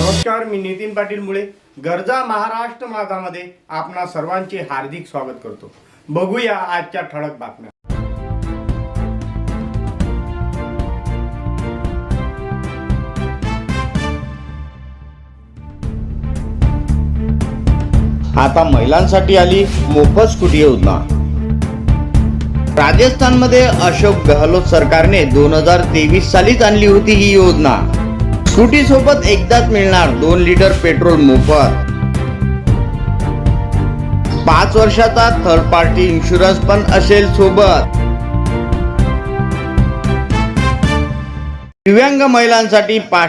नमस्कार, मी नितीन पाटील मुळे गरजा महाराष्ट्र माझामध्ये आपणा सर्वांचे हार्दिक स्वागत करतो। बघूया आजच्या ठळक बातम्या। आता महिलांसाठी आली मोफत स्कूटी योजना। राजस्थानमध्ये अशोक गहलोत सरकारने 2023 सालीच आणली होती ही योजना। स्कूटी सोबत एकदाच मिळणार 2 लिटर पेट्रोल मोफत। 5 वर्षाचा थर्ड पार्टी इन्शुरन्स पण असेल सोबत। दिव्यांग महिलांसाठी